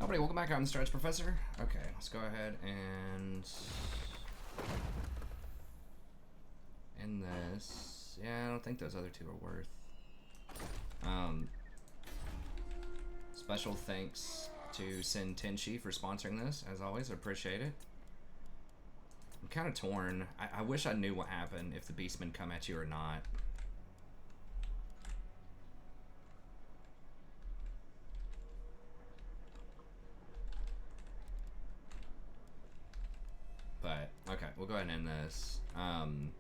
Everybody, welcome back on the Stretch Professor. Okay, let's go ahead and end this. Yeah, I don't think those other two are worth. Special thanks to Sin Tenchi for sponsoring this. As always, I appreciate it. I'm kind of torn. I wish I knew what happened, if the Beastmen come at you or not. But, okay, we'll go ahead and end this. Okay,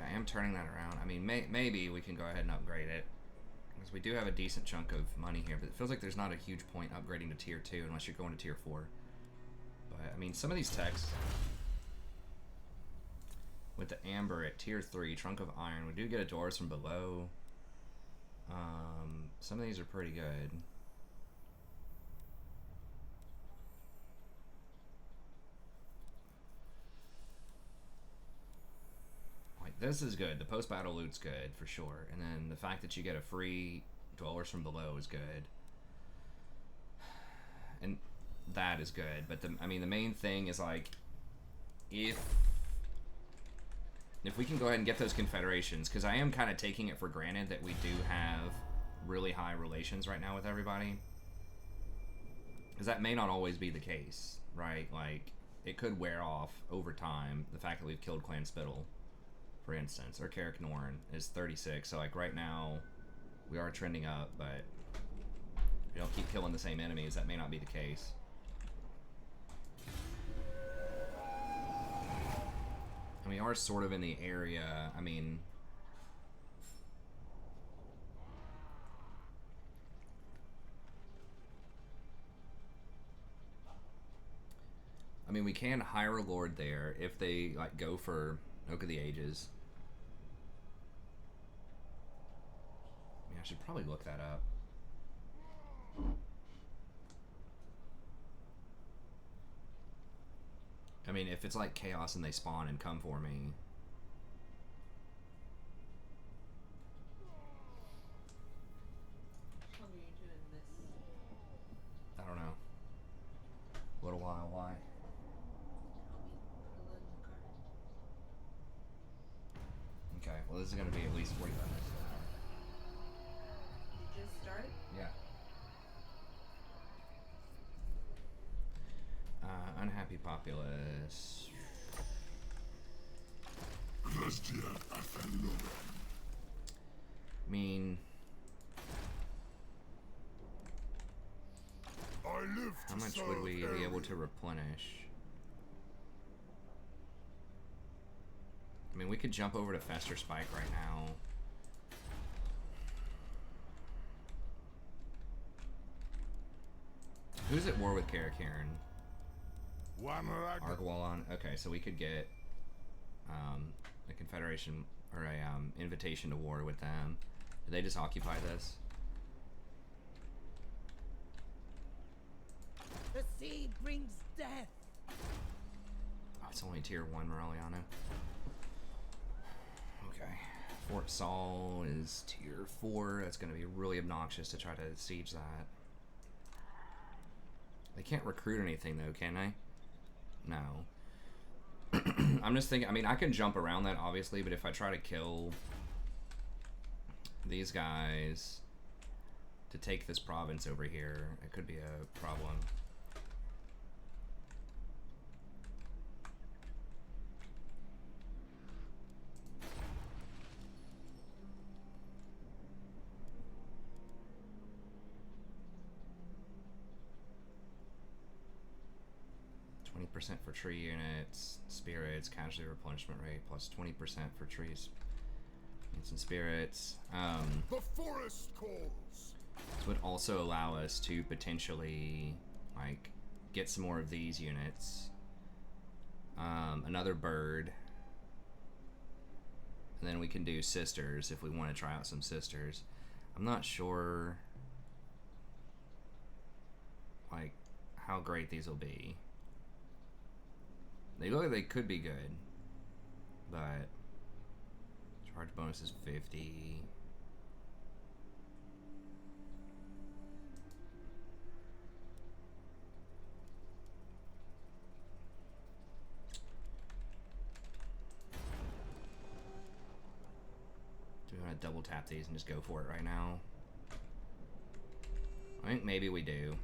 I am turning that around. I mean, maybe we can go ahead and upgrade it. Because we do have a decent chunk of money here, but it feels like there's not a huge point upgrading to tier 2 unless you're going to tier 4. But, I mean, some of these techs, with the Amber at tier 3, Trunk of Iron, we do get a Doors from below. Some of these are pretty good. This is good. The post-battle loot's good, for sure. And then the fact that you get a free Dwellers from Below is good. And that is good. But, I mean, the main thing is, like, if we can go ahead and get those confederations, because I am kind of taking it for granted that we do have really high relations right now with everybody. Because that may not always be the case, right? Like, it could wear off over time, the fact that we've killed Clan Spittle. For instance, or Carrick Norn is 36, so like right now we are trending up, but if we don't keep killing the same enemies, that may not be the case. And we are sort of in the area. I mean, we can hire a lord there if they like go for Oak of the Ages. I should probably look that up. I mean, if it's like Chaos and they spawn and come for me. I don't know. A little while, why? Okay, well this is going to be at least 45 minutes. Yeah. Unhappy populace. I mean, how much would we be able to replenish? I mean, we could jump over to Fester Spike right now. Who's at war with Karakaren? Argwalon. Okay, so we could get a confederation or a invitation to war with them. Did they just occupy this? The sea brings death. Oh, it's only tier 1 Moreliano. Okay. Fort Saul is tier 4. That's going to be really obnoxious to try to siege that. They can't recruit anything though, can they? No. I'm just thinking, I mean, I can jump around that obviously, but if I try to kill these guys to take this province over here, it could be a problem. % for tree units, spirits, casualty replenishment rate, plus 20% for trees and spirits. The forest calls. This would also allow us to potentially like get some more of these units. Another bird. And then we can do sisters if we want to try out some sisters. I'm not sure like how great these will be. They look like they could be good, but charge bonus is 50. double tap these and just go for it right now. I think maybe we do.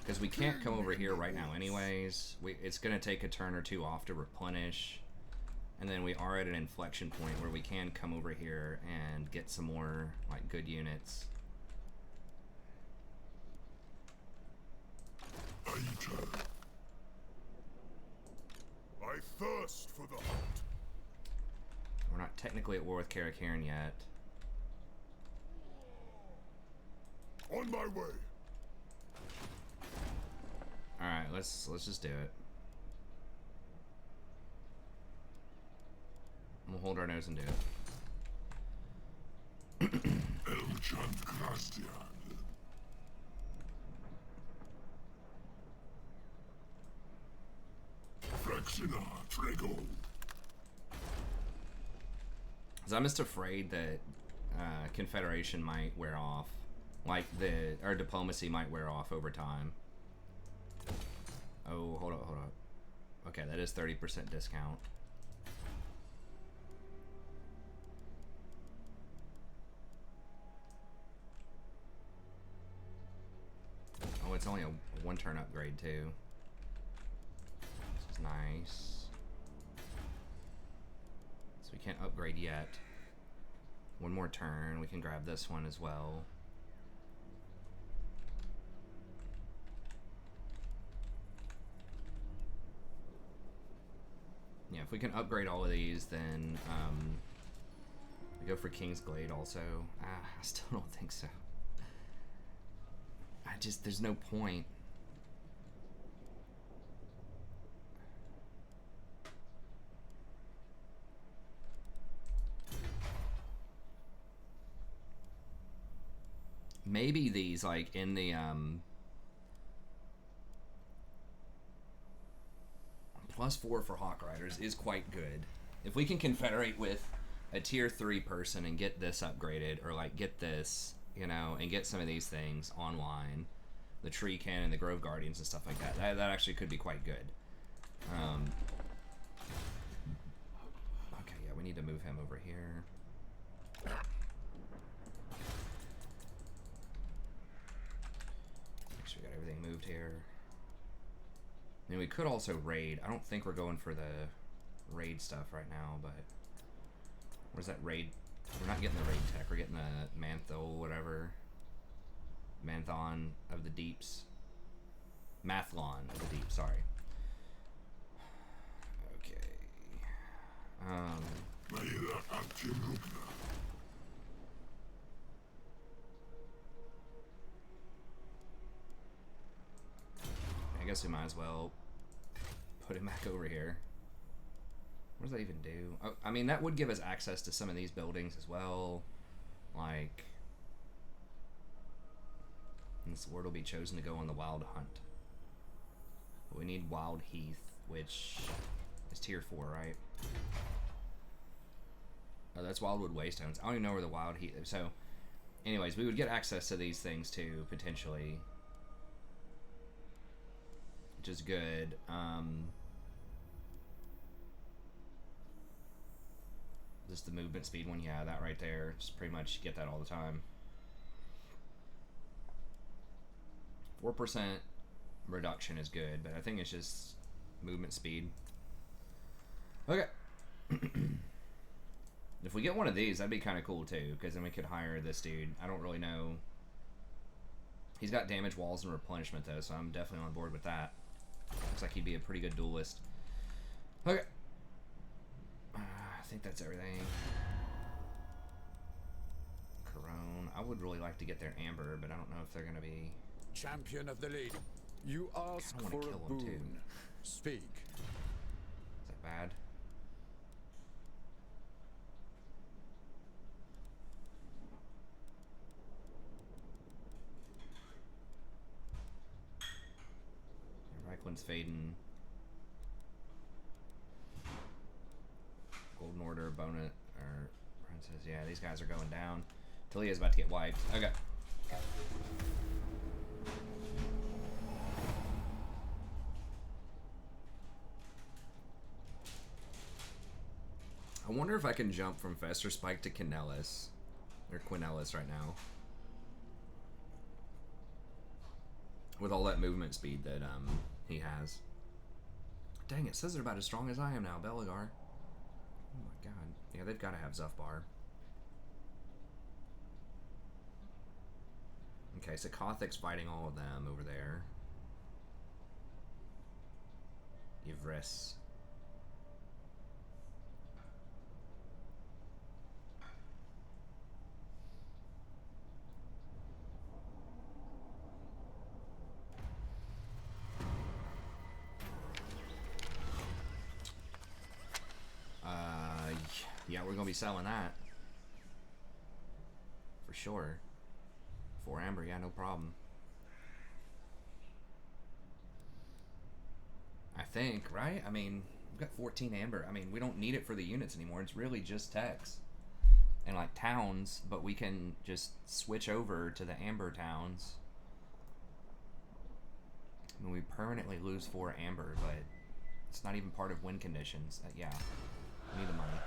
Because we can't come over here right now anyways. It's going to take a turn or two off to replenish. And then we are at an inflection point where we can come over here and get some more like good units. I thirst for the hunt. We're not technically at war with Karakaren yet. On my way. Alright, let's just do it. We'll hold our nose and do it. Elchant Grastian. Frexina Trego. So I'm just afraid that Confederation might wear off. Like our diplomacy might wear off over time. Oh, hold up. Okay, that is 30% discount. Oh, it's only a one turn upgrade too. This is nice. So we can't upgrade yet. One more turn, we can grab this one as well. Yeah, if we can upgrade all of these, then we go for King's Glade also. I still don't think so. There's no point. Maybe these, like, in the, +4 for Hawk Riders is quite good. If we can confederate with a tier 3 person and get this upgraded, or like get this, you know, and get some of these things online, the Tree Cannon, the Grove Guardians and stuff like that, that actually could be quite good. Okay, yeah, we need to move him over here. Make sure we got everything moved here. I mean, we could also raid. I don't think we're going for the raid stuff right now, but where's that raid? We're not getting the raid tech. We're getting the Manthol, whatever. Manthon of the Deeps. Mathlon of the Deep, sorry. Okay. I guess we might as well put him back over here. What does that even do? Oh, I mean, that would give us access to some of these buildings as well. Like, and this word will be chosen to go on the Wild Hunt. But we need Wild Heath, which is tier 4, right? Oh, that's Wildwood Waystones. I don't even know where the Wild Heath is. So, anyways, we would get access to these things too, potentially. Which is good. Just the movement speed one, yeah, that right there. Just pretty much get that all the time. 4% reduction is good, but I think it's just movement speed. Okay. If we get one of these, that'd be kind of cool too, because then we could hire this dude. I don't really know. He's got damage walls and replenishment though, so I'm definitely on board with that. Looks like he'd be a pretty good duelist. Okay. I think that's everything. Corone. I would really like to get their Amber, but I don't know if they're going to be... Champion of the Lady, you ask for a boon. Too. Speak. Is that bad? Reikland's fading. Golden Order, Bonnet, or Princess. Yeah, these guys are going down. Talia's about to get wiped. Okay. I wonder if I can jump from Fester Spike to Quinellis. Or Quinellis right now. With all that movement speed that he has. Dang, it says they're about as strong as I am now, Belagar. Oh my god. Yeah, they've got to have Zuffbar. Okay, so Kothik's fighting all of them over there. Ivris. Yeah, we're gonna be selling that. For sure. 4 amber, yeah, no problem. I think, right? I mean, we've got 14 amber. I mean, we don't need it for the units anymore. It's really just techs. And like towns, but we can just switch over to the amber towns. I mean, we permanently lose 4 amber, but it's not even part of win conditions. Yeah, we need the money.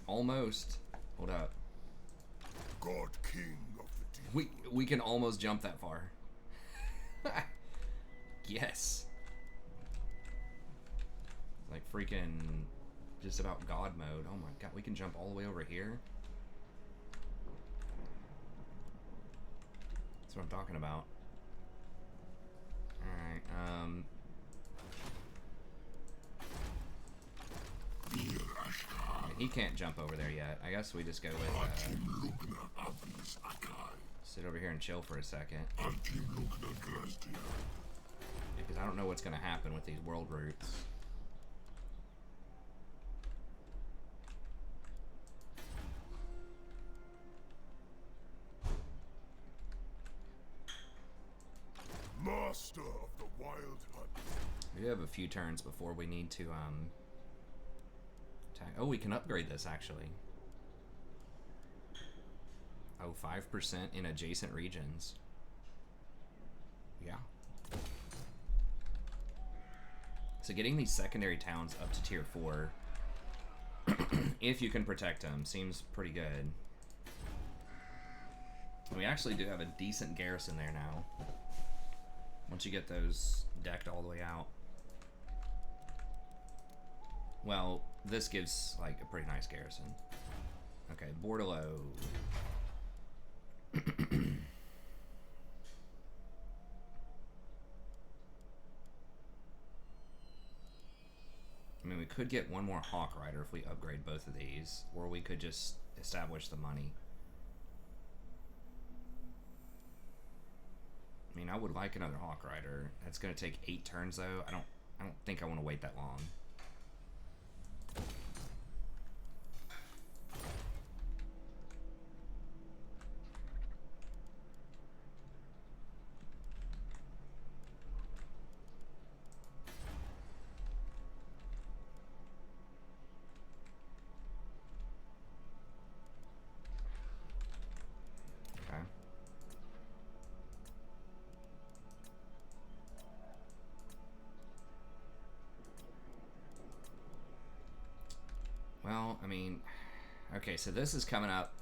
Almost. Hold up. God King of the Deep. We can almost jump that far. Yes. Like freaking just about God mode. Oh my god, we can jump all the way over here. That's what I'm talking about. Alright, he can't jump over there yet. I guess we just go with sit over here and chill for a second. Because I don't know what's gonna happen with these world routes. Master of the Wild Hunt. We have a few turns before we need to attack. Oh, we can upgrade this actually. Oh, 5% in adjacent regions. Yeah. So getting these secondary towns up to tier 4, if you can protect them, seems pretty good. We actually do have a decent garrison there now. Once you get those decked all the way out. Well, this gives like a pretty nice garrison. Okay, Bordalo. I mean, we could get one more Hawk Rider if we upgrade both of these, or we could just establish the money. I mean, I would like another Hawk Rider. That's gonna take 8 turns though. I don't think I want to wait that long. Well, I mean, okay, so this is coming up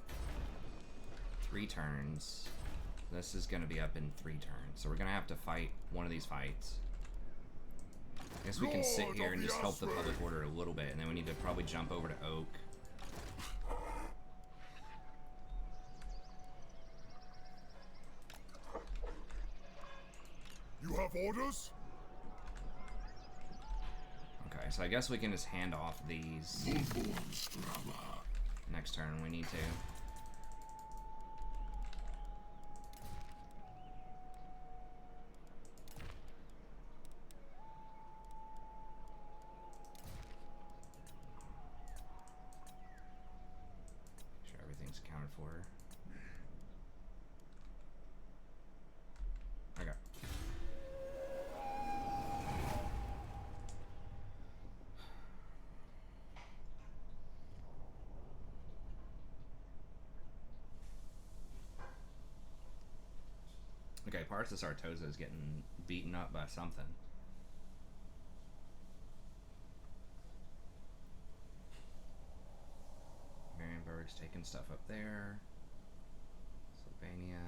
3 turns. This is going to be up in 3 turns. So we're going to have to fight one of these fights. I guess we can sit here and just help the public order a little bit, and then we need to probably jump over to Oak. You have orders? Okay, so I guess we can just hand off these next turn when we need to. Make sure everything's accounted for. Okay. Okay, parts of Sartosa is getting beaten up by something. Marienburg's taking stuff up there. Slovenia.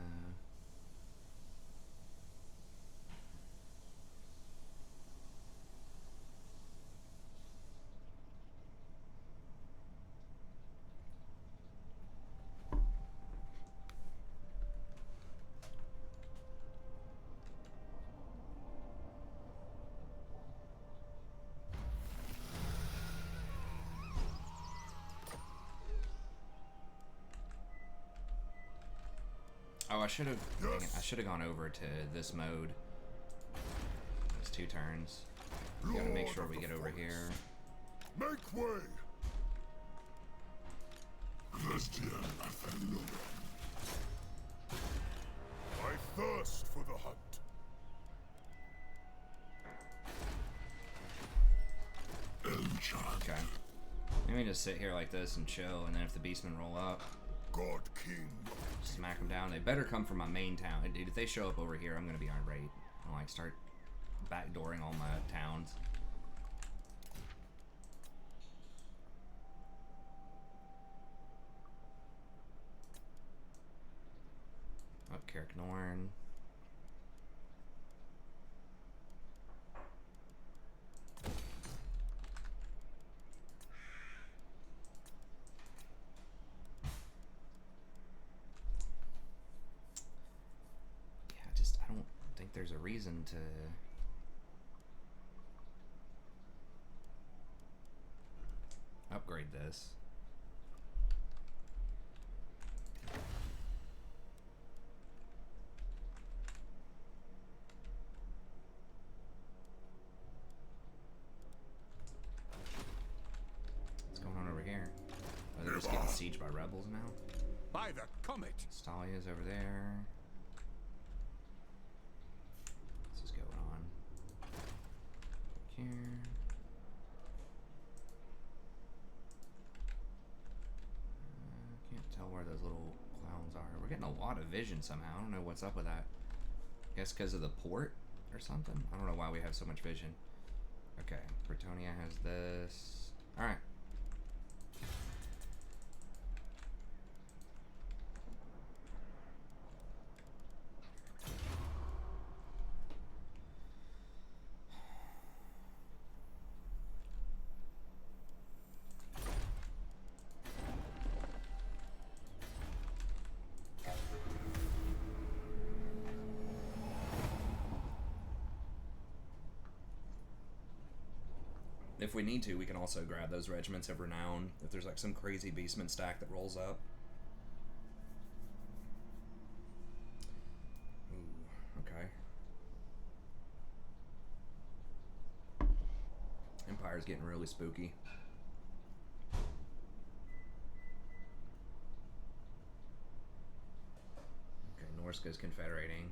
Oh, I should have. Yes. I should have gone over to this mode. It's 2 turns. We gotta make sure we get over here. Make way. I thirst for the hunt. Okay. Maybe just sit here like this and chill, and then if the Beastmen roll up, God King, smack them down. They better come from my main town. Dude, if they show up over here, I'm gonna be irate. I'll like start backdooring all my towns. Up Carrick Norn. I don't think there's a reason to upgrade this. What's going on over here? Oh, they're just getting sieged by rebels now? By the comet! Stalia's over there. Here. Can't tell where those little clowns are. We're getting a lot of vision somehow. I don't know what's up with that. I guess because of the port or something? I don't know why we have so much vision. Okay, Bretonia has this. Alright. If we need to, we can also grab those regiments of renown if there's like some crazy Beastman stack that rolls up. Ooh, okay. Empire's getting really spooky. Okay, Norska's confederating.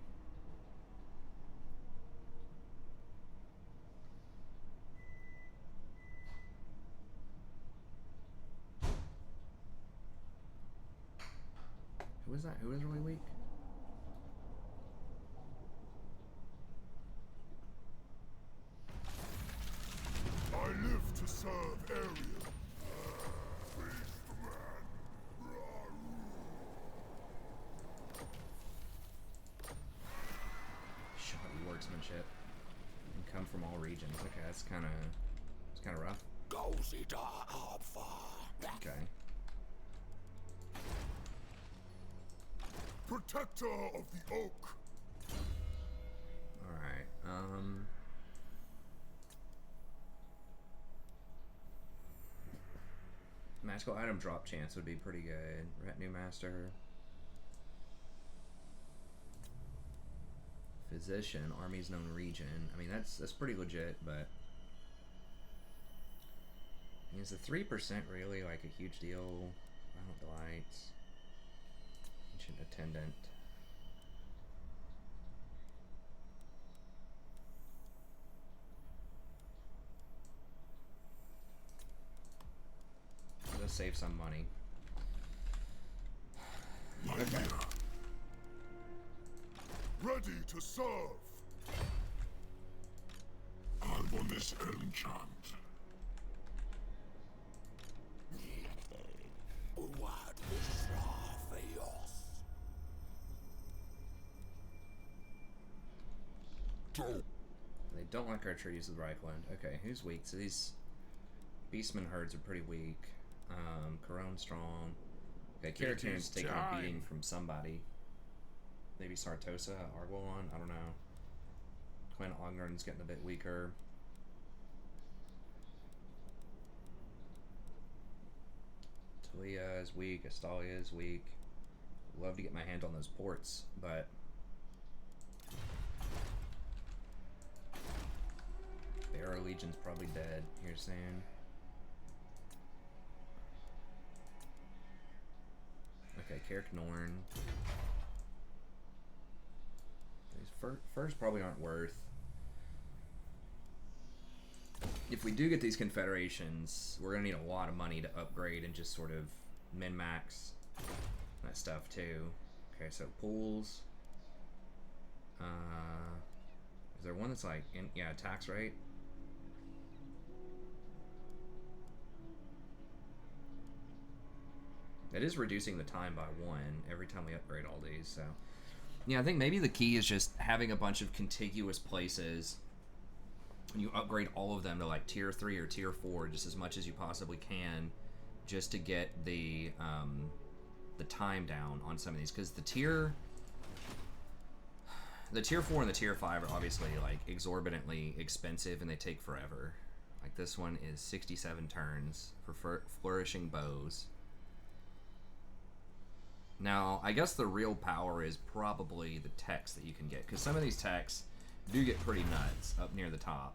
Who is that? Who is really weak? I live to serve Orion. Praise the man. Shoddy workmanship. And come from all regions. Okay, that's kind of rough. Okay. Protector of the oak. Alright, magical item drop chance would be pretty good. Retinue Master. Physician, army's known region. I mean, that's pretty legit, but is the 3% really like a huge deal? Violent Delights. Ancient Attendant. Let's save some money. Okay. ready to serve. I'm on this enchant. They don't like our trees with Reichland. Okay, who's weak? So these Beastmen herds are pretty weak. Corone strong. Okay, Karatun's taking a beating from somebody. Maybe Sartosa, Argwalon, I don't know. Quinn Ogren's getting a bit weaker. Talia is weak, Astalia is weak. Love to get my hand on those ports, but Barrow Legion's probably dead here soon. Okay, Carrick Norn. These first probably aren't worth. If we do get these confederations, we're gonna need a lot of money to upgrade and just sort of min-max that stuff too. Okay, so pools. Is there one that's like yeah, tax rate? It is reducing the time by 1 every time we upgrade all these, so yeah, I think maybe the key is just having a bunch of contiguous places. You upgrade all of them to like tier 3 or tier 4 just as much as you possibly can, just to get the time down on some of these, because the tier 4 and the tier 5 are obviously like exorbitantly expensive and they take forever. Like this one is 67 turns for flourishing bows. Now, I guess the real power is probably the techs that you can get, because some of these techs do get pretty nuts up near the top.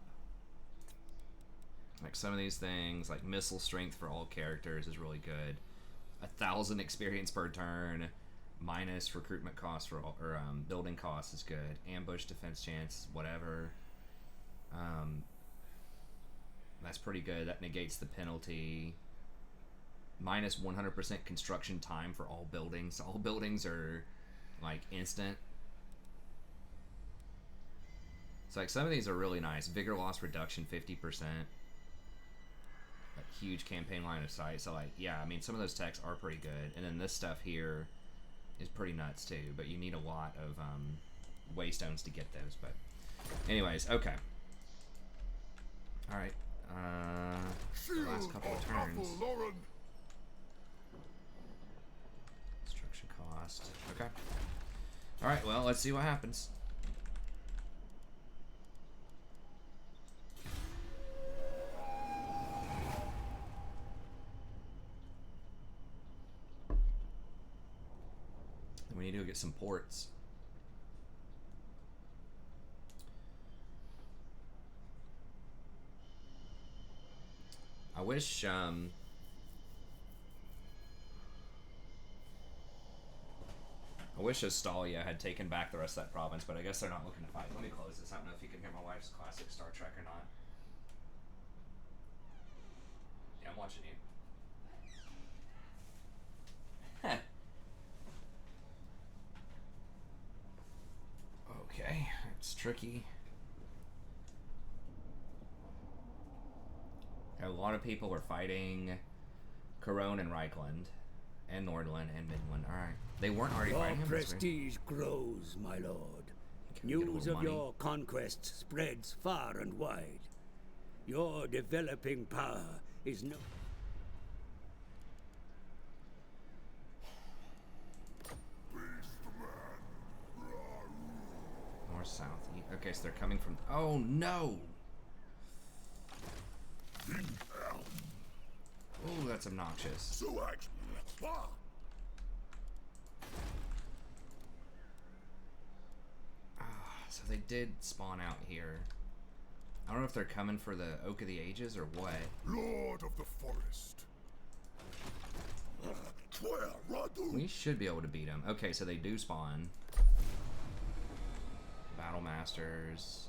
Like some of these things, like missile strength for all characters is really good. 1,000 experience per turn, minus recruitment costs for all, or building costs is good. Ambush defense chance, whatever. That's pretty good. That negates the penalty. Minus 100% construction time for all buildings. All buildings are like instant. So like some of these are really nice. Vigor loss reduction 50%. A huge campaign line of sight. So like yeah, I mean some of those techs are pretty good. And then this stuff here is pretty nuts too. But you need a lot of waystones to get those. But anyways, okay. All right. The last couple of turns. Construction cost. Okay. All right. Well, let's see what happens. We need to go get some ports. I wish Astalia had taken back the rest of that province, but I guess they're not looking to fight. Let me close this. I don't know if you can hear my wife's classic Star Trek or not. Yeah, I'm watching you. Okay, it's tricky. A lot of people are fighting Corone and Reichland, and Nordland and Midland. Alright. They weren't already fighting him. Your prestige grows, my lord. News of your conquests spreads far and wide. Your developing power is no... North, south, east. Okay, so they're coming from... Oh, no! Oh, that's obnoxious. So they did spawn out here. I don't know if they're coming for the Oak of the Ages or what. Lord of the Forest. We should be able to beat them. Okay, so they do spawn. Battle Masters.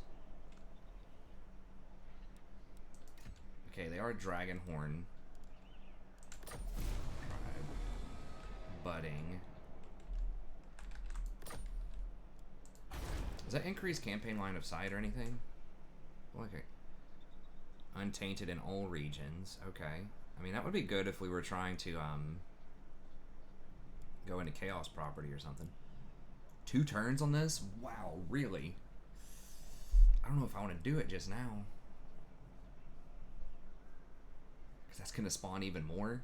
Okay, they are Dragonhorn. Tribe. Budding. Does that increase campaign line of sight or anything? Okay. Untainted in all regions. Okay. I mean, that would be good if we were trying to go into chaos property or something. 2 turns on this? Wow, really? I don't know if I want to do it just now. Because that's going to spawn even more.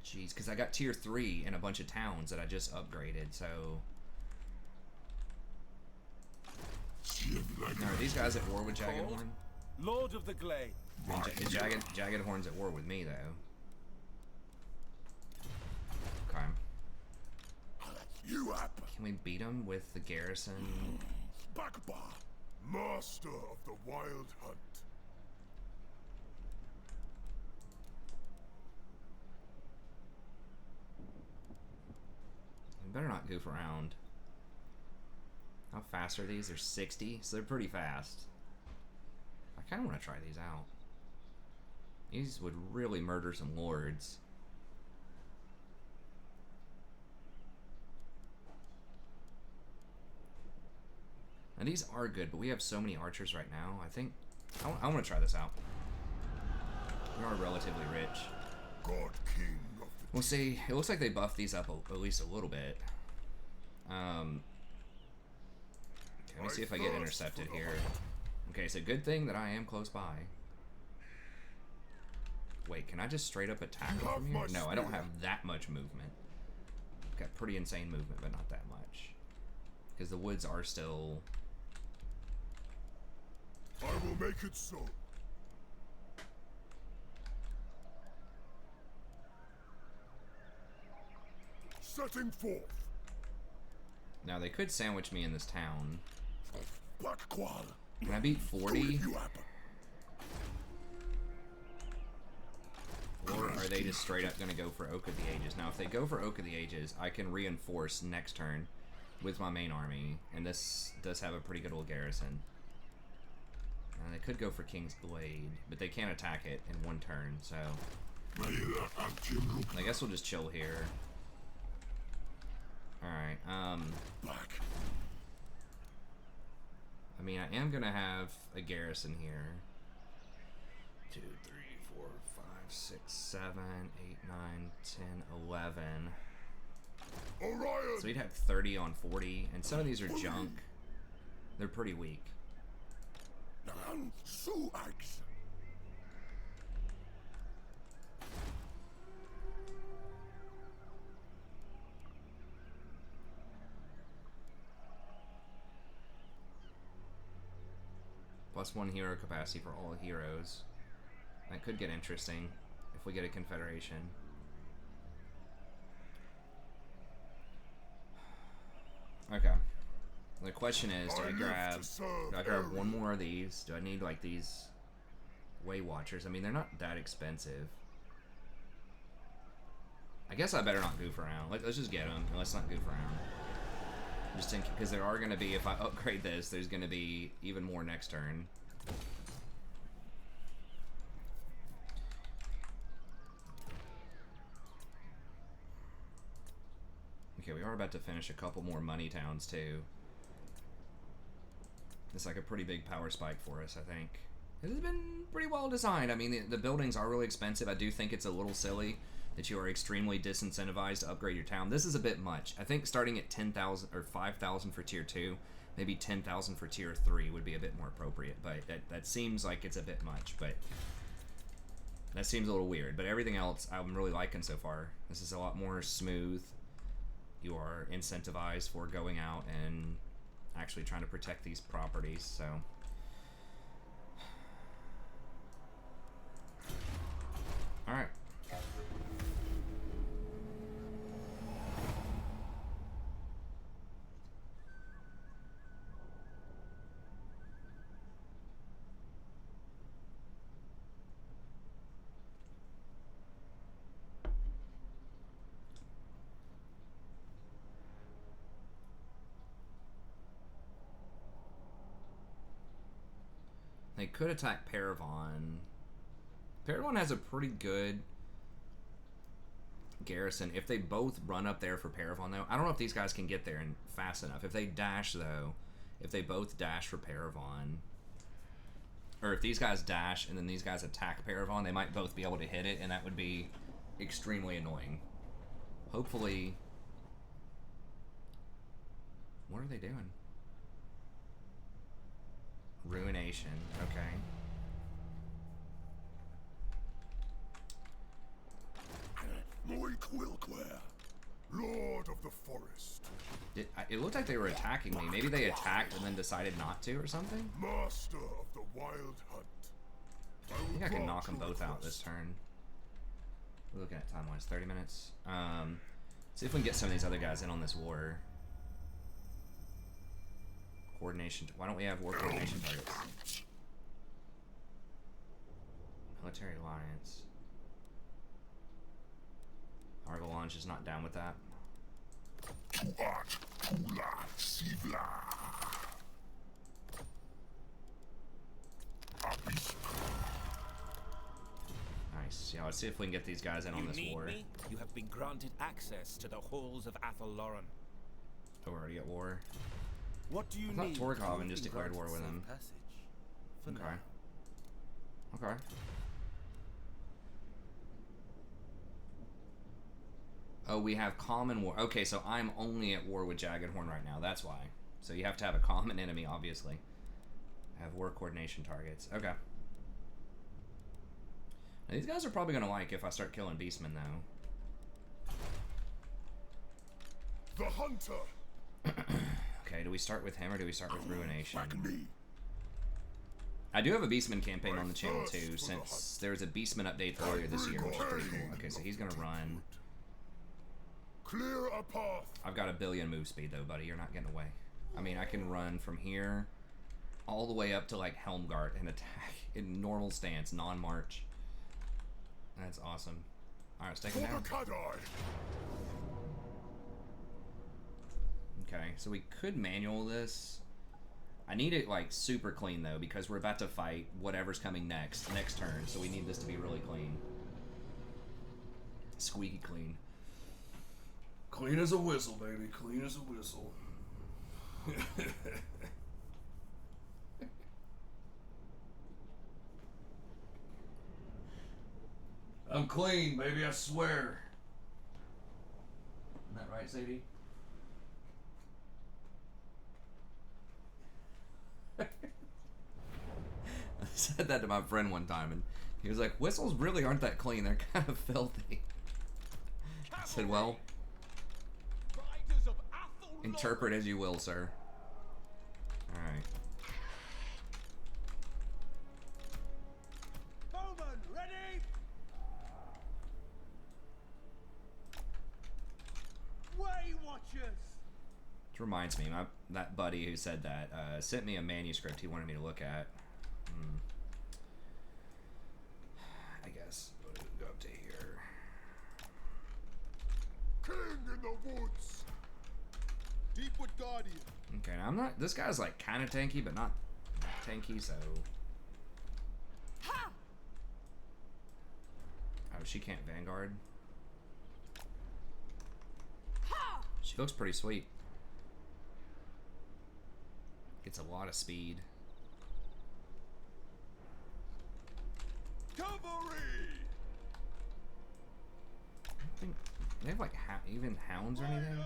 Jeez, because I got tier 3 in a bunch of towns that I just upgraded, so... Now, are these guys at war with Jagged Horn? Lord of the Glade. I mean, Jagged Horn's at war with me, though. Okay. Can we beat him with the garrison? Bakba, master of the wild hunt. We better not goof around. How fast are these? They're 60, so they're pretty fast. I kind of want to try these out. These would really murder some lords. Now these are good, but we have so many archers right now. I think I want to try this out. We are relatively rich. God King of the We'll see. It looks like they buffed these up at least a little bit. Let me see if I get intercepted here. Okay, so good thing that I am close by. Wait, can I just straight up attack them from here? No, I don't have that much movement. I've got pretty insane movement, but not that much. Because the woods are still... I will make it so. Setting forth. Now, they could sandwich me in this town. Bakqual. Can I beat 40? Or are they just straight up going to go for Oak of the Ages? Now, if they go for Oak of the Ages, I can reinforce next turn with my main army. And this does have a pretty good old garrison. They could go for King's Blade, but they can't attack it in 1 turn, so... I guess we'll just chill here. Alright, I mean, I am gonna have a garrison here. 2, 3, 4, 5, 6, 7, 8, 9, 10, 11. Orion. So he'd have 30 on 40, and some of these are junk. They're pretty weak. +1 hero capacity for all heroes. That could get interesting if we get a confederation. Okay. The question is, do I grab one more of these? Do I need like these Way Watchers? I mean, they're not that expensive. I guess I better not goof around. Let's just get them, and let's not goof around. Just in because there are going to be, if I upgrade this, there's going to be even more next turn. Okay, we are about to finish a couple more money towns too. It's like a pretty big power spike for us, I think. It has been pretty well designed. I mean, the buildings are really expensive. I do think it's a little silly that you are extremely disincentivized to upgrade your town. This is a bit much. I think starting at 10,000 or 5,000 for tier 2, maybe 10,000 for tier 3 would be a bit more appropriate. But that seems like it's a bit much. But that seems a little weird. But everything else I'm really liking so far. This is a lot more smooth. You are incentivized for going out and actually trying to protect these properties, so alright. They could attack Paravon. Paravon has a pretty good garrison. If they both run up there for Paravon, though, I don't know if these guys can get there fast enough. If they dash, though, if they both dash for Paravon, or if these guys dash and then these guys attack Paravon, they might both be able to hit it, and that would be extremely annoying. Hopefully... What are they doing? Ruination. Okay. Moiquilquer, Lord of the Forest. It looked like they were attacking me. Maybe they attacked and then decided not to or something? Master of the Wild Hunt. I think I can knock them both out this turn. We're looking at time-wise, 30 minutes. See if we can get some of these other guys in on this war. Coordination. Why don't we have war coordination targets? Military alliance. Argolange is not down with that. Nice. Yeah, let's see if we can get these guys in on this war. Me? You have been granted access to the halls of Athelloran. Oh, we're already at war. What do you I need? thought Torghaven just declared war with him. Okay. Okay. Oh, we have common war. Okay, so I'm only at war with Jaggedhorn right now. That's why. So you have to have a common enemy, obviously. Have war coordination targets. Okay. Now, these guys are probably going to like if I start killing Beastmen, though. The Hunter! Okay, do we start with him or do we start with Ruination? I do have a Beastman campaign on the channel, too, since there was a Beastman update earlier this year, which is pretty cool. Okay, so he's going to run... Clear a path. I've got 1 billion move speed, though, buddy. You're not getting away. I mean, I can run from here all the way up to, like, Helmgart and attack in normal stance, non-march. That's awesome. All right, let's take him down. Okay, so we could manual this. I need it, like, super clean, though, because we're about to fight whatever's coming next turn, so we need this to be really clean. Squeaky clean. Clean as a whistle, baby. Clean as a whistle. I'm clean, baby. I swear. Isn't that right, Sadie? I said that to my friend one time, and he was like, whistles really aren't that clean. They're kind of filthy. I said, well... interpret as you will, sir. Alright. Bowman, ready? Way Watchers! Which reminds me, that buddy who said that sent me a manuscript he wanted me to look at. I guess. We'll go up to here. King in the woods. Deepwood Guardian. Okay, now I'm not... This guy's, like, kind of tanky, but not tanky, so... Ha! Oh, she can't Vanguard. Ha! She looks pretty sweet. Gets a lot of speed. Cavalry. I don't think... They have, like, even hounds or anything?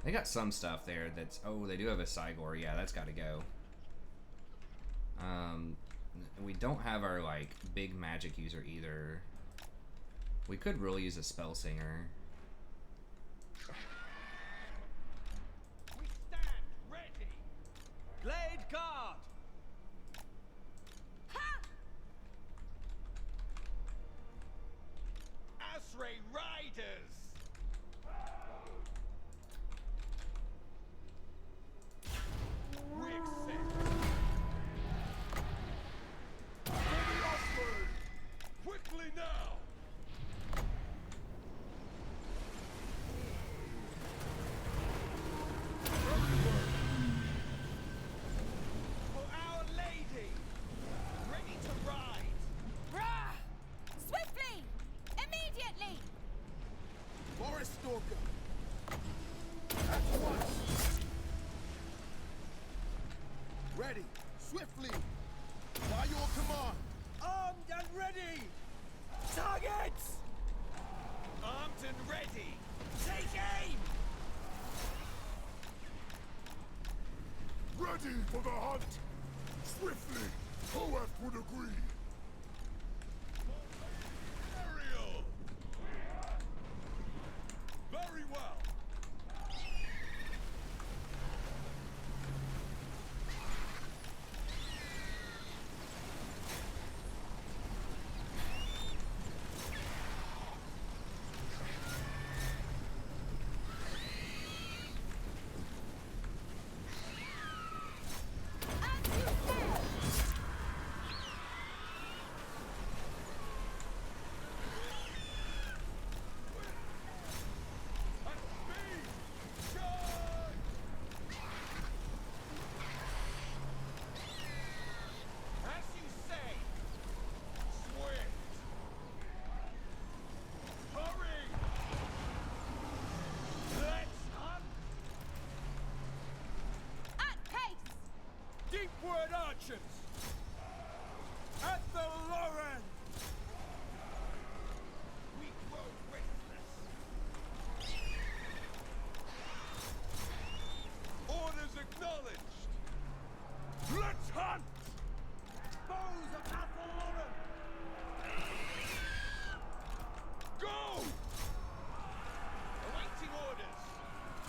They got some stuff there that's... Oh, they do have a Cygor. Yeah, that's got to go. We don't have our, like, big magic user either. We could really use a Spell Singer. We stand ready! Blade guard! Ha! Asray riders! We accept. Quickly now! For Our Lady! Ready to ride! Rah! Swiftly! Immediately! heads! Armed and ready! Take aim! Ready for the hunt! Swiftly, Hoeth would agree. Ariel! Very well. Deepward archers! At the Lauren! We grow restless. Orders acknowledged. Let's hunt! Foes of Athaloran! Go! Awaiting orders!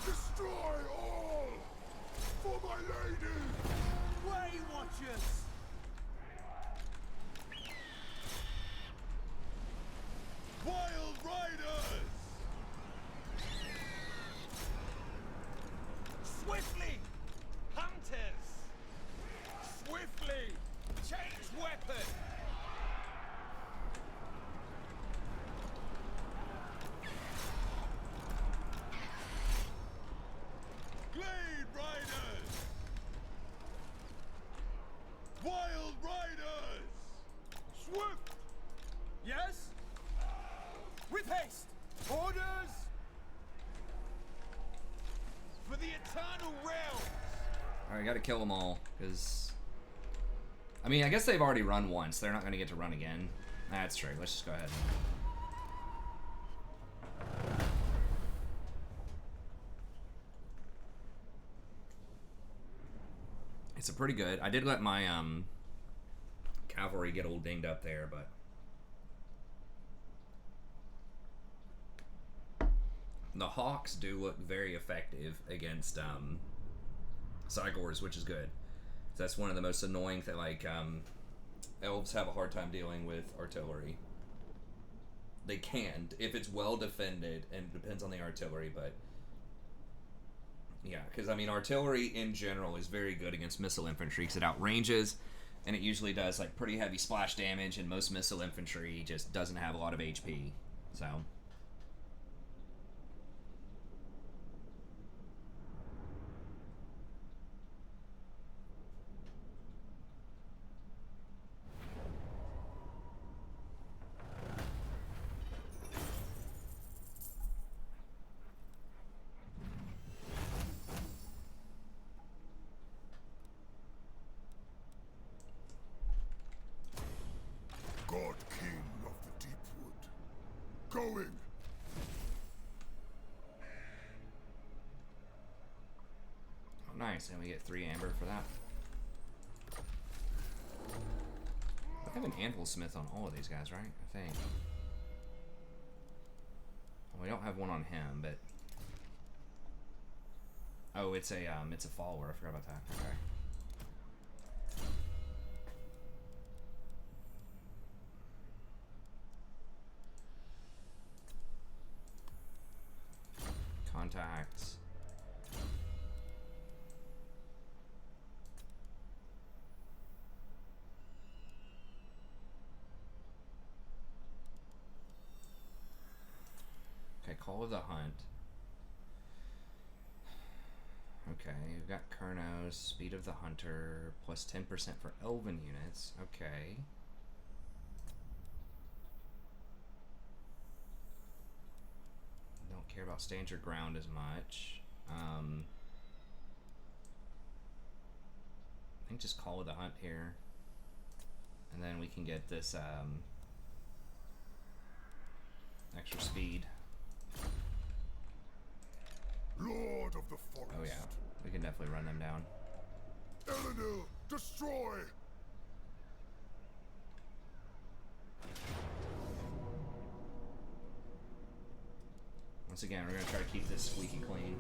Destroy all! For my lady! Way Watchers! Wild Riders! Swiftly! Hunters! Swiftly! Change weapon! Glade Riders! Wild Riders! Swift! Yes? With haste! Orders! For the Eternal Realms! Alright, gotta kill them all, because... I mean, I guess they've already run once. They're not gonna get to run again. That's true. Let's just go ahead. It's a pretty good. I did let my cavalry get a little dinged up there, but the Hawks do look very effective against Cygors, which is good. That's one of the most annoying things. Like Elves have a hard time dealing with artillery. They can if it's well defended, and it depends on the artillery, but. Yeah, because, I mean, artillery in general is very good against missile infantry because it outranges, and it usually does, like, pretty heavy splash damage, and most missile infantry just doesn't have a lot of HP, so... God King of the Deepwood. Going! Oh, nice, and we get 3 amber for that. I have an anvil smith on all of these guys, right? I think. Well, we don't have one on him, but... Oh, it's a follower. I forgot about that. Okay. Contacts. Okay, Call of the Hunt. Okay, we've got Kurnos, Speed of the Hunter, plus 10% for Elven units. Okay. Don't care about Stand Your Ground as much. I think just Call of the Hunt here. And then we can get this, extra speed. Lord of the forest. Oh yeah, we can definitely run them down. Elenil, destroy! Once again, we're gonna try to keep this squeaky clean.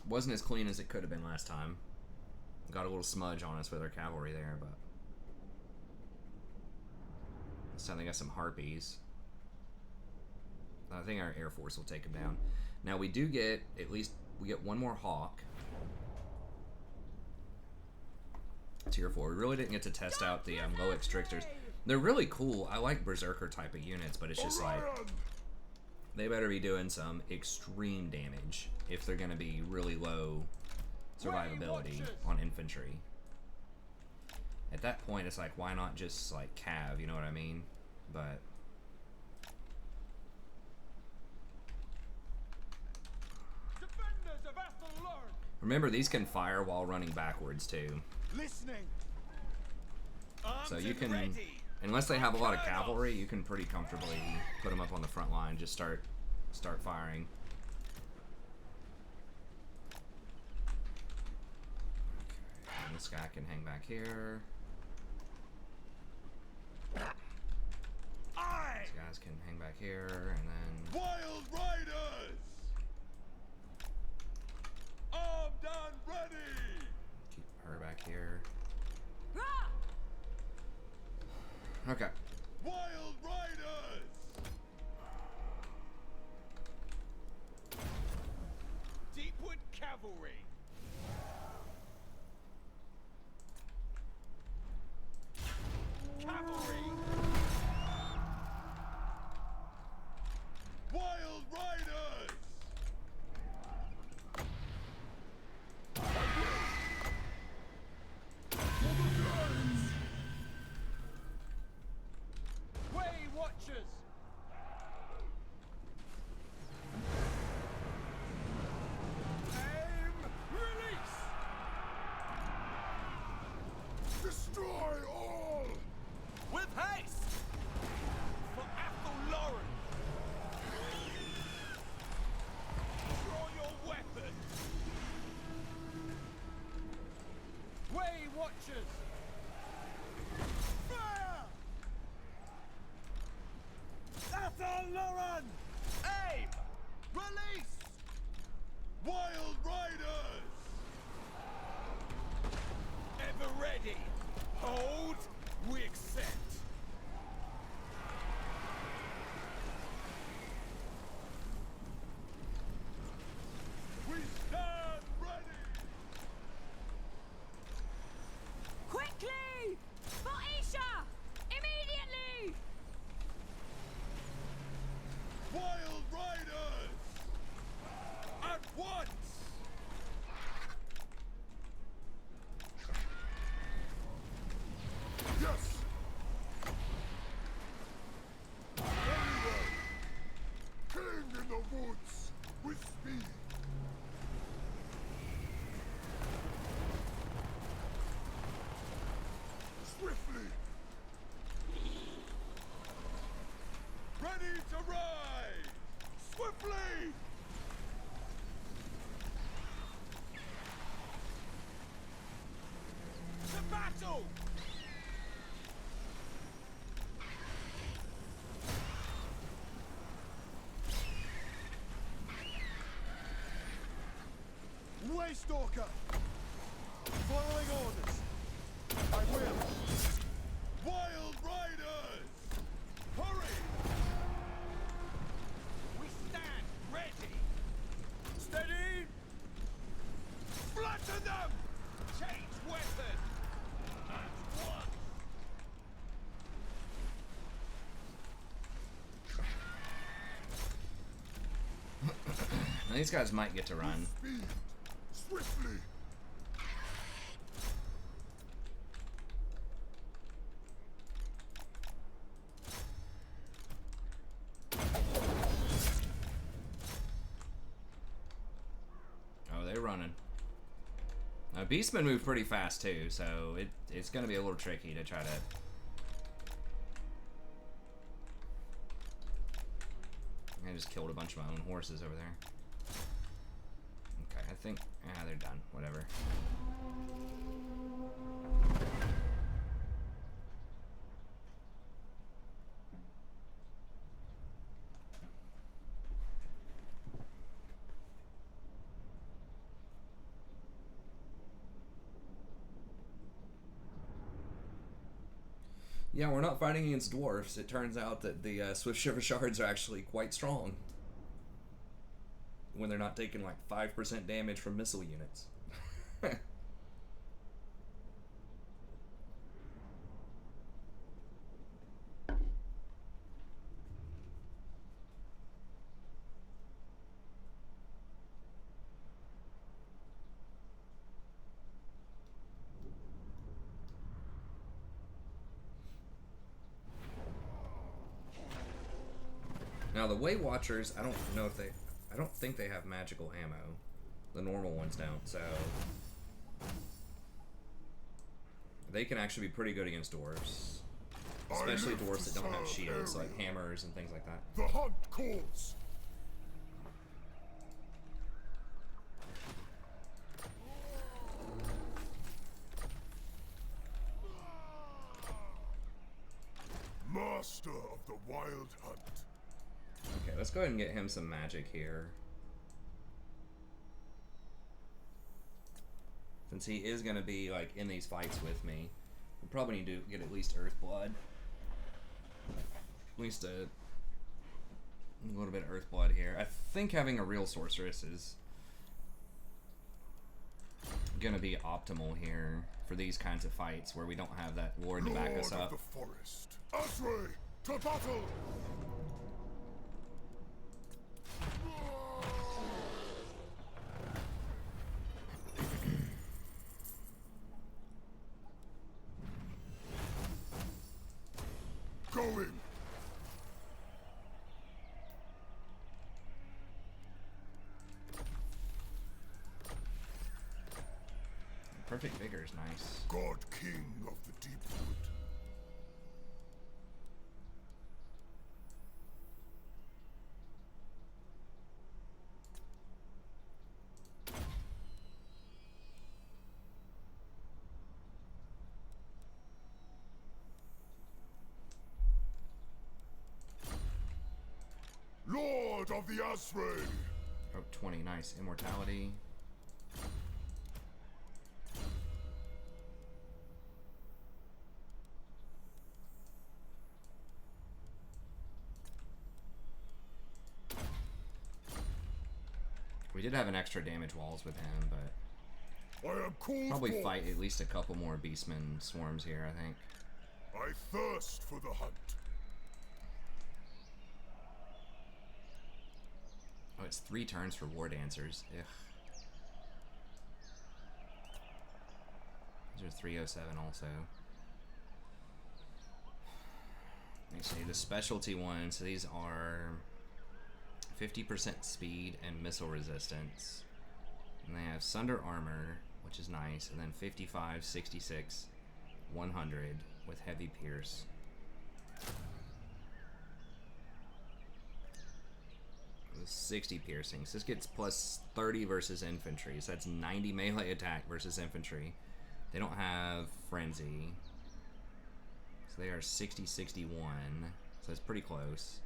Wasn't as clean as it could have been last time. Got a little smudge on us with our cavalry there, but this time they got some harpies. I think our Air Force will take them down. Now we do get, at least, we get one more Hawk. Tier 4. We really didn't get to test out the low Extrictors. They're really cool. I like Berserker type of units, but it's just like, Orion! they better be doing some extreme damage if they're going to be really low survivability on infantry. At that point, it's like, why not just like cav, you know what I mean? But Defenders of Athelard! remember, these can fire while running backwards too. Listening. So Armed you and can, ready. unless they have a lot of cavalry, you can pretty comfortably put them up on the front line. Just start firing. Okay, and this guy can hang back here. Aye! These guys can hang back here, and then Wild Riders! Armed and ready! keep her back here. Okay. Wild Riders! Deepwood Cavalry. Cavalry. Wild Riders! Way Watchers. Aim. Release. Destroy all! With haste. For Athelard. Draw your weapon. Way Watchers. Fire! Athelard! Aim! Release! Wild Riders! Ever ready. Hold. We accept. We stand ready! Quickly! For Isha! Immediately! Wild Riders! At once! Yes! Very well! King in the woods! With speed! Swiftly! Ready to ride! Swiftly! To battle! Waystalker! Following orders! I will! Wild Riders! Hurry! We stand ready! Steady! Flatten them! Change weapon! At once! Now these guys might get to run. Speed! Swiftly! Oh, they're running. Beastmen move pretty fast too, so it's going to be a little tricky to try to... I just killed a bunch of my own horses over there. Okay, I think... they're done. Whatever. Yeah, we're not fighting against dwarfs. It turns out that the Swift Shiver Shards are actually quite strong. When they're not taking like 5% damage from missile units. Now the Way Watchers, I don't think they have magical ammo. The normal ones don't, so they can actually be pretty good against dwarves. Especially dwarves that don't have shields, like hammers and things like that. The hunt calls. Master of the wild hunt. Okay, let's go ahead and get him some magic here. Since he is going to be like in these fights with me, we probably need to get at least Earth Blood. At least a little bit of Earth Blood here. I think having a real sorceress is going to be optimal here for these kinds of fights where we don't have that lord to back us up. Lord of the forest, Asray, to battle! Going! Perfect Vigor is nice. God King of the Deep Wood. Lord of the Asray. Oh, 20, nice. Immortality. We did have an extra damage walls with him, but I am called probably forth. fight at least a couple more Beastmen swarms here, I think. I thirst for the hunt. Oh, it's 3 turns for War Dancers. Ugh. These are 307 also. Let me see, the specialty ones, so these are 50% speed and missile resistance. And they have Sunder Armor, which is nice, and then 55, 66, 100 with Heavy Pierce. 60 piercings. This gets plus 30 versus infantry, so that's 90 melee attack versus infantry. They don't have frenzy, so they are 60, 61, so that's pretty close.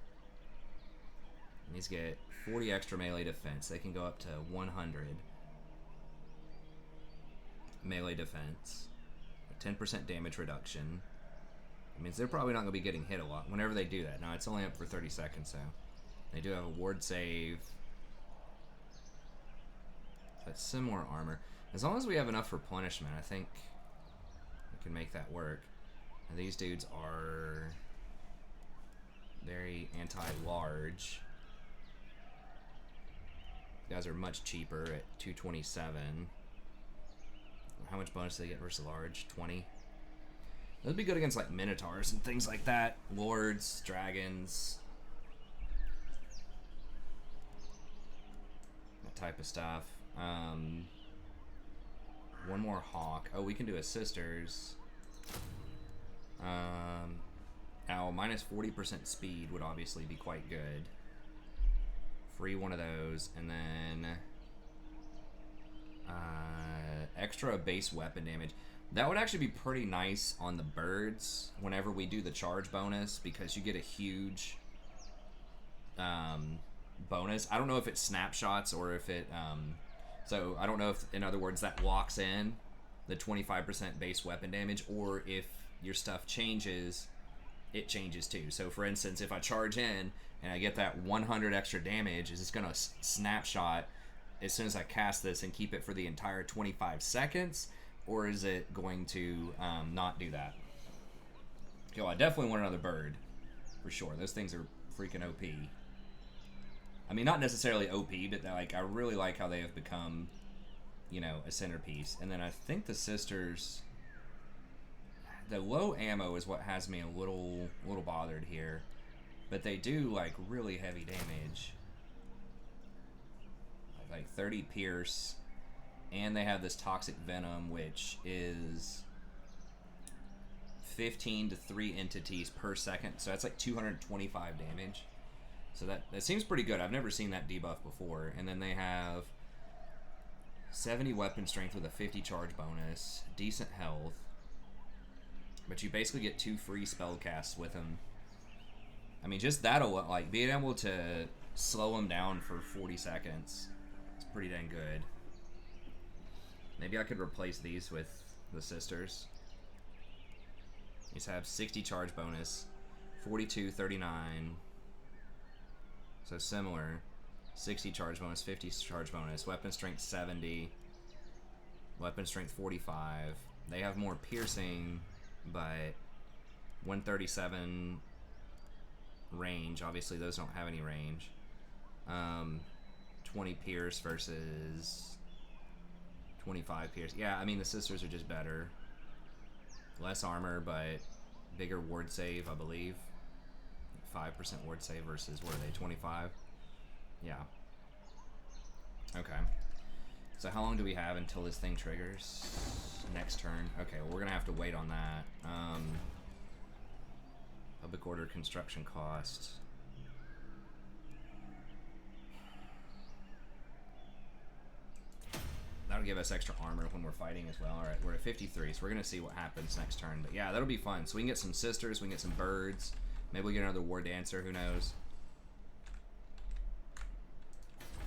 And these get 40 extra melee defense. They can go up to 100 melee defense, 10% damage reduction. It means they're probably not going to be getting hit a lot whenever they do that. Now it's only up for 30 seconds, so they do have a ward save. That's similar armor. As long as we have enough replenishment, I think we can make that work. And these dudes are very anti-large. You guys are much cheaper at 227. How much bonus do they get versus large? 20. That'd be good against like minotaurs and things like that. Lords, dragons. That type of stuff. 1 one more hawk. Oh, we can do a sisters. Now, minus 40% speed would obviously be quite good. Free one of those, and then extra base weapon damage. That would actually be pretty nice on the birds whenever we do the charge bonus, because you get a huge bonus. I don't know if it snapshots or if it so I don't know if, in other words, that locks in the 25% base weapon damage, or if your stuff changes, it changes too. So for instance, if I charge in and I get that 100 extra damage, is this going to snapshot as soon as I cast this and keep it for the entire 25 seconds, or is it going to not do that? Yo, I definitely want another bird, for sure. Those things are freaking OP. I mean, not necessarily OP, but like, I really like how they have become, you know, a centerpiece. And then I think the sisters, the low ammo is what has me a little bothered here, but they do like really heavy damage, like 30 pierce, and they have this toxic venom, which is 15 to 3 entities per second, so that's like 225 damage. So that seems pretty good. I've never seen that debuff before. And then they have 70 weapon strength with a 50 charge bonus, decent health, but you basically get 2 free spell casts with them. I mean, just that'll, like, being able to slow them down for 40 seconds is pretty dang good. Maybe I could replace these with the sisters. These have 60 charge bonus, 42, 39. So similar. 60 charge bonus, 50 charge bonus, weapon strength 70, weapon strength 45. They have more piercing, but 137 range. Obviously those don't have any range. 20 pierce versus 25 pierce. Yeah, I mean, the sisters are just better. Less armor, but bigger ward save, I believe. 5% ward save versus, what are they, 25? Yeah. Okay. So how long do we have until this thing triggers? Next turn. Okay, well, we're going to have to wait on that. Public order construction cost. That'll give us extra armor when we're fighting as well. Alright, we're at 53, so we're going to see what happens next turn. But yeah, that'll be fun. So we can get some sisters, we can get some birds. Maybe we'll get another war dancer, who knows.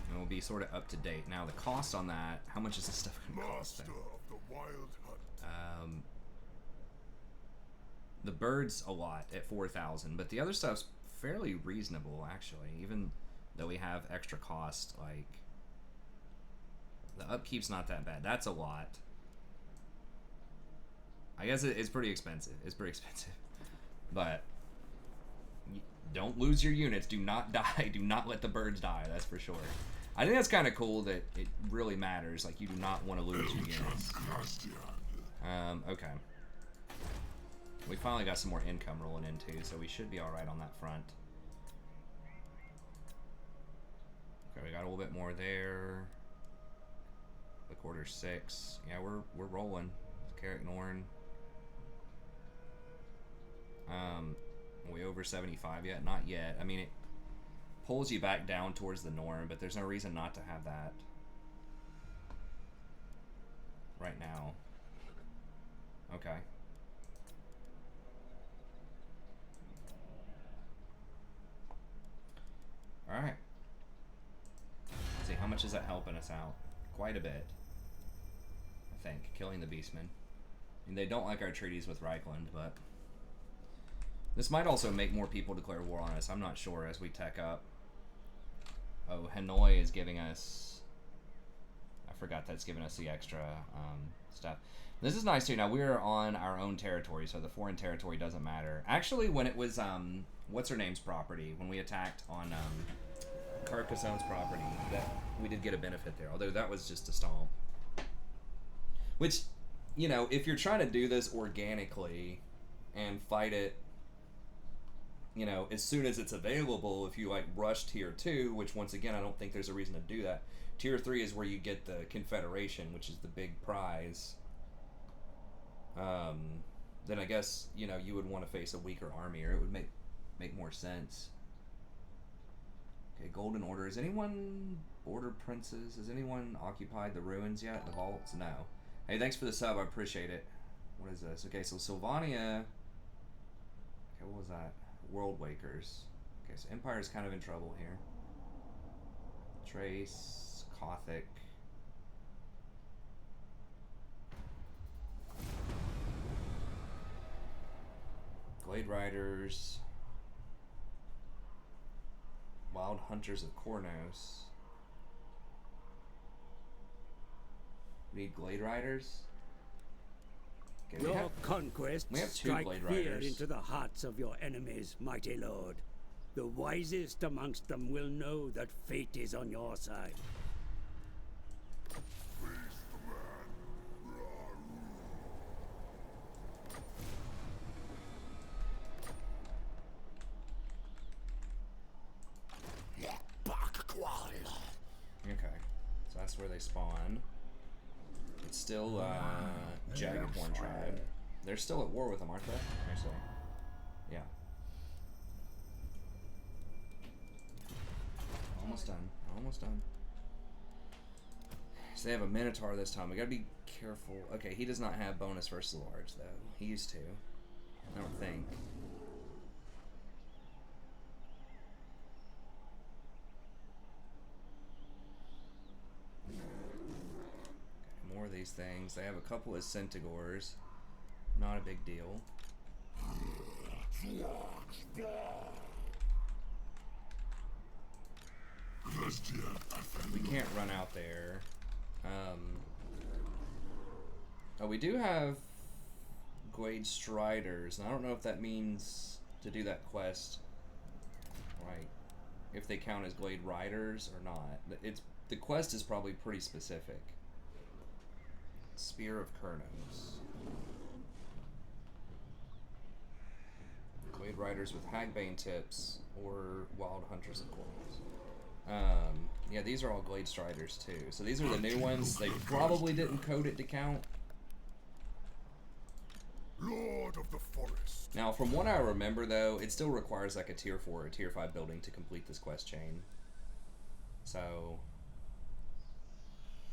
And we'll be sort of up to date. Now, the cost on that, how much is this stuff going to cost? Master of the wild hunt. The birds a lot at 4,000, but the other stuff's fairly reasonable, actually. Even though we have extra cost, like, the upkeep's not that bad. That's a lot. I guess it's pretty expensive. It's pretty expensive. But don't lose your units. Do not die. Do not let the birds die. That's for sure. I think that's kind of cool that it really matters. Like, you do not want to lose your units. Okay. We finally got some more income rolling in too, so we should be all right on that front. Okay, we got a little bit more there. The quarter 6. Yeah, we're rolling. Carrot and Orn. Are we over 75 yet? Not yet. I mean, it pulls you back down towards the norm, but there's no reason not to have that right now. Okay. Alright. Let's see, how much is that helping us out? Quite a bit, I think. Killing the Beastmen. I mean, they don't like our treaties with Reichland, but this might also make more people declare war on us. I'm not sure as we tech up. Oh, Hanoi is giving us... I forgot that's giving us the extra stuff. This is nice too. Now we're on our own territory, so the foreign territory doesn't matter. Actually, when it was what's her name's property, when we attacked on Carcassone's property, that we did get a benefit there. Although that was just a stall. Which, you know, if you're trying to do this organically and fight it, you know, as soon as it's available, if you like rush tier 2, which once again I don't think there's a reason to do that. Tier 3 is where you get the Confederation, which is the big prize. Then I guess, you know, you would want to face a weaker army, or it would make more sense. Okay, Golden Order. Is anyone Border Princes? Has anyone occupied the ruins yet? The vaults? No. Hey, thanks for the sub. I appreciate it. What is this? Okay, so Sylvania. Okay, what was that? World Wakers. Okay, so Empire's kind of in trouble here. Trace, Gothic. Glade Riders. Wild Hunters of Kornos. We need Glade Riders. Okay, Your conquests we have 2 strike Glade fear Riders. into the hearts of your enemies, mighty lord. The wisest amongst them will know that fate is on your side. Okay, so that's where they spawn. It's still Jaggedhorn tribe. They're still at war with them, aren't they? Actually, yeah. Almost done. Almost done. So they have a Minotaur this time. We gotta be careful. Okay, he does not have bonus versus large though. He used to. I don't think. More of these things. They have a couple of Centigores. Not a big deal. We can't run out there. Oh, we do have Glade Striders, and I don't know if that means to do that quest, right? If they count as Glade Riders or not. The quest is probably pretty specific. Spear of Kurnos. Glade Riders with Hagbane tips or Wild Hunters of Kornos. Yeah, these are all Glade Striders too. So these are the new ones. They probably didn't code it to count. Lord of the Forest. Now, from what I remember though, it still requires like a tier 4 or tier 5 building to complete this quest chain. So,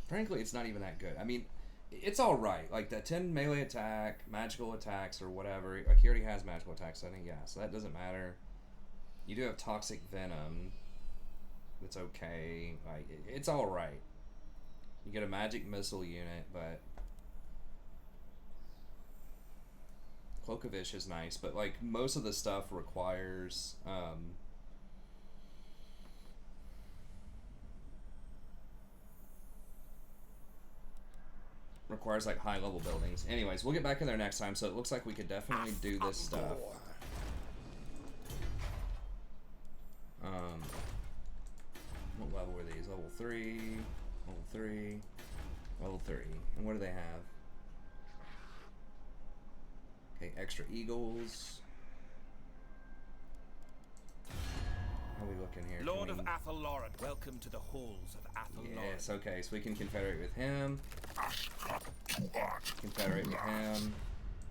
frankly, it's not even that good. I mean, it's alright. Like, that 10 melee attack, magical attacks, or whatever. Like, he already has magical attacks, I think, yeah. So that doesn't matter. You do have Toxic Venom. It's okay. Like, it's alright. You get a magic missile unit, but Cloak of Ish is nice, but, like, most of the stuff requires, like high level buildings. Anyways, we'll get back in there next time. So it looks like we could definitely do this stuff. What level were these? Level 3, level 3, level 3. And what do they have? Okay, extra eagles. How are we looking here? Lord of Athelloran, welcome to the halls of Athelloran. Yes, okay, so we can confederate with him. Confederate with him.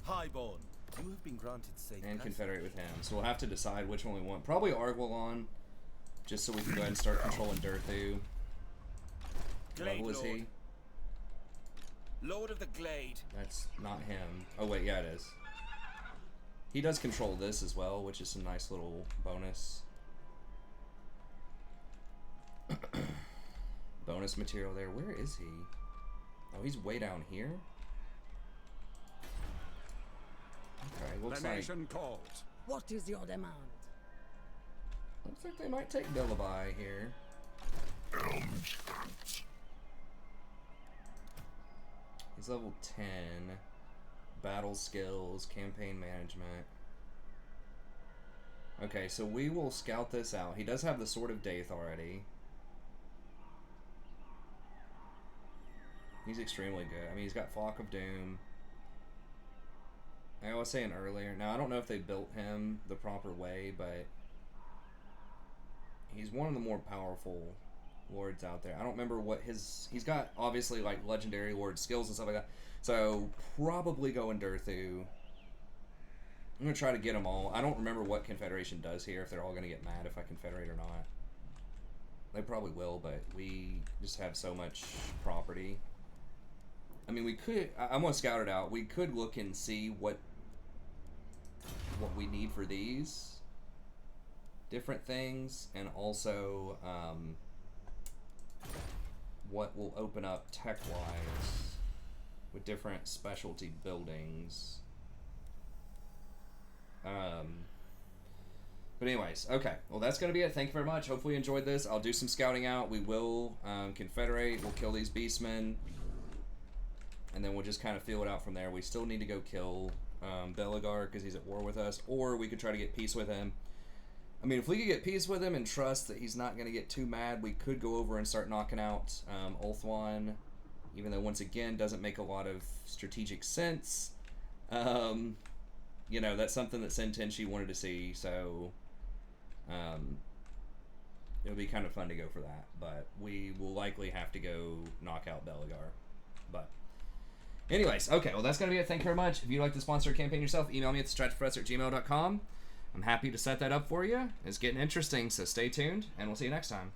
Highborn, you have been granted safe And passage. confederate with him. So we'll have to decide which one we want. Probably Argwalon, just so we can go ahead and start controlling Durthu. What level is he? Lord of the Glade. That's not him. Oh wait, yeah it is. He does control this as well, which is some nice little bonus. Bonus material there. Where is he? Oh, he's way down here. Okay, looks The like nation calls. What is your demand? looks like they might take Dillaby here. He's level 10. Battle skills, campaign management. Okay, so we will scout this out. He does have the Sword of Daith already. He's extremely good. I mean, he's got Flock of Doom. I was saying earlier, now I don't know if they built him the proper way, but he's one of the more powerful lords out there. I don't remember what he's got, obviously, like, legendary lord skills and stuff like that. So, probably go Ndirthu. I'm going to try to get them all. I don't remember what Confederation does here, if they're all going to get mad if I Confederate or not. They probably will, but we just have so much property. I mean, we could... I'm going to scout it out. We could look and see what we need for these different things, and also what will open up tech-wise with different specialty buildings. But anyways, okay. Well, that's going to be it. Thank you very much. Hopefully you enjoyed this. I'll do some scouting out. We will confederate. We'll kill these Beastmen. And then we'll just kind of feel it out from there. We still need to go kill Belegar because he's at war with us. Or we could try to get peace with him. I mean, if we could get peace with him and trust that he's not going to get too mad, we could go over and start knocking out Ulthuan. Even though, once again, doesn't make a lot of strategic sense. You know, that's something that Sentenshi wanted to see, so it'll be kind of fun to go for that. But we will likely have to go knock out Belegar. But anyways, okay, well, that's going to be it. Thank you very much. If you'd like to sponsor a campaign yourself, email me at stretchprofessor@gmail.com. I'm happy to set that up for you. It's getting interesting, so stay tuned, and we'll see you next time.